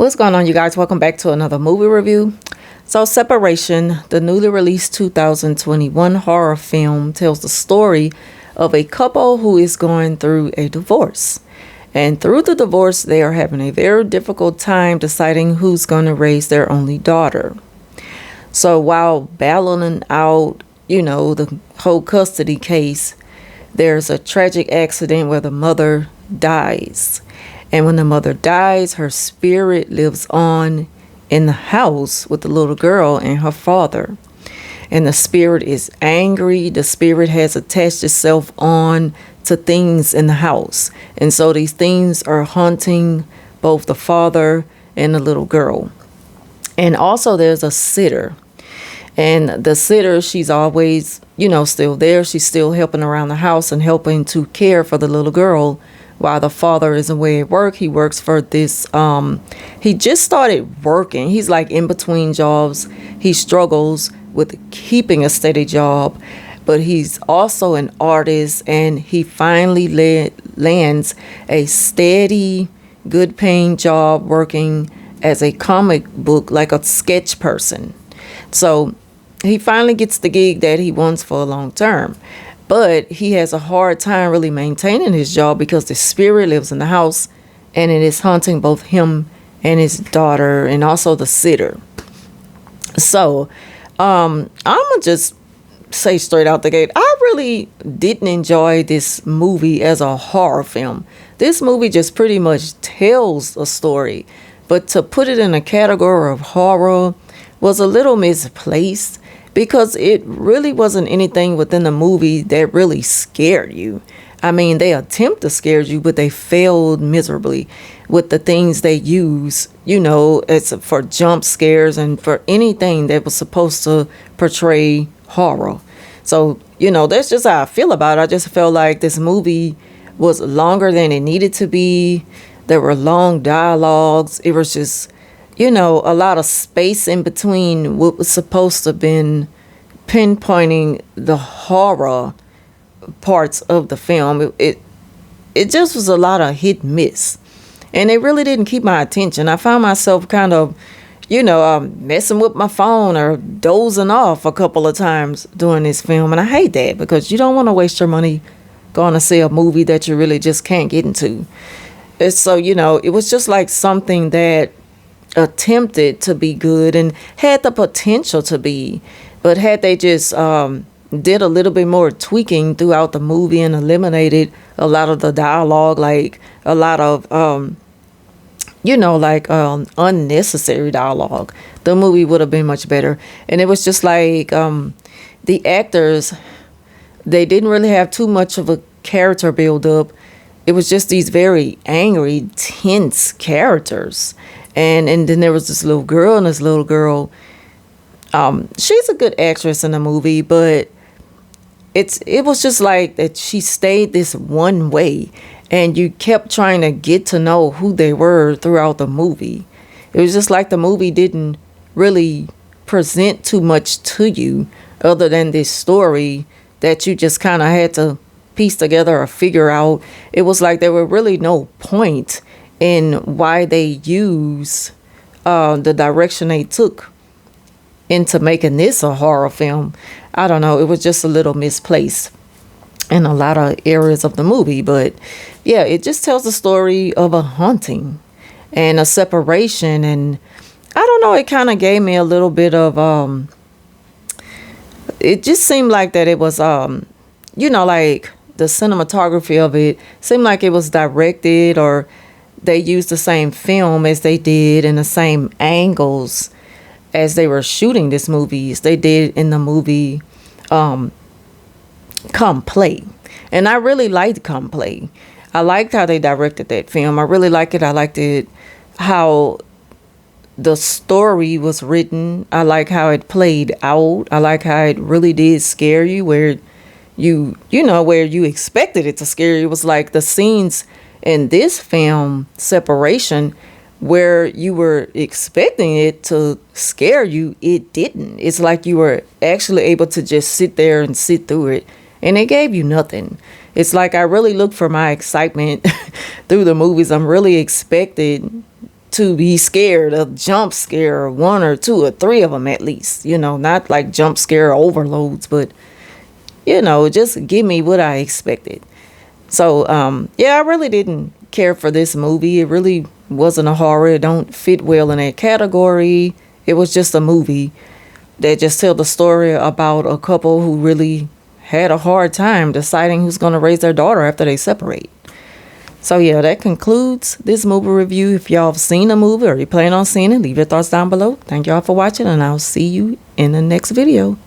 What's going on, you guys? Welcome back to another movie review. So, Separation, the newly released 2021 horror film, tells the story of a couple who is going through a divorce. And through the divorce, they are having a very difficult time deciding who's going to raise their only daughter. So, while battling out, the whole custody case, there's a tragic accident where the mother dies. And when the mother dies, her spirit lives on in the house with the little girl and her father. And the spirit is angry. The spirit has attached itself on to things in the house. And so these things are haunting both the father and the little girl. And also there's a sitter. And the sitter, she's always, still there. She's still helping around the house and helping to care for the little girl while the father is away at work. He works for this, he just started working. He's like in between jobs. He struggles with keeping a steady job, but he's also an artist, and he finally lands a steady, good paying job working as a comic book, like a sketch person. So he finally gets the gig that he wants for a long term. But he has a hard time really maintaining his job because the spirit lives in the house, and it is haunting both him and his daughter and also the sitter. So I'm going to just say straight out the gate, I really didn't enjoy this movie as a horror film. This movie just pretty much tells a story. But to put it in a category of horror was a little misplaced, because it really wasn't anything within the movie that really scared you. I mean, they attempt to scare you, but they failed miserably with the things they use, as for jump scares and for anything that was supposed to portray horror. So, that's just how I feel about it. I just felt like this movie was longer than it needed to be. There were long dialogues. It was just a lot of space in between what was supposed to have been pinpointing the horror parts of the film. It just was a lot of hit and miss. And it really didn't keep my attention. I found myself kind of, messing with my phone or dozing off a couple of times during this film. And I hate that, because you don't want to waste your money going to see a movie that you really just can't get into. And so, it was just like something that attempted to be good and had the potential to be, but had they just did a little bit more tweaking throughout the movie and eliminated a lot of the dialogue, like a lot of unnecessary dialogue, the movie would have been much better. And it was just like the actors, they didn't really have too much of a character build up. It was just these very angry, tense characters. And then there was this little girl, and this little girl, she's a good actress in the movie, but it was just like that she stayed this one way, and you kept trying to get to know who they were throughout the movie. It was just like the movie didn't really present too much to you other than this story that you just kind of had to piece together or figure out. It was like there were really no point in why they use the direction they took into making this a horror film. I don't know. It was just a little misplaced in a lot of areas of the movie. But yeah, it just tells the story of a haunting and a separation. And I don't know, it kind of gave me a little bit of, it just seemed like that it was, like the cinematography of it seemed like it was directed, or they used the same film as they did and the same angles as they were shooting this movie as they did in the movie Come Play. And I really liked Come Play. I liked how they directed that film. I really liked it. I liked it how the story was written. I like how it played out. I like how it really did scare you, where where you expected it to scare you. It was like the scenes in this film, Separation, where you were expecting it to scare you, it didn't. It's like you were actually able to just sit there and sit through it, and it gave you nothing. It's like I really look for my excitement through the movies. I'm really expected to be scared, a jump scare, one or two or three of them at least, you know, not like jump scare overloads, but you know, just give me what I expected. So, yeah, I really didn't care for this movie. It really wasn't a horror. It don't fit well in that category. It was just a movie that just tell the story about a couple who really had a hard time deciding who's going to raise their daughter after they separate. So, yeah, that concludes this movie review. If y'all have seen the movie or you plan on seeing it, leave your thoughts down below. Thank y'all for watching, and I'll see you in the next video.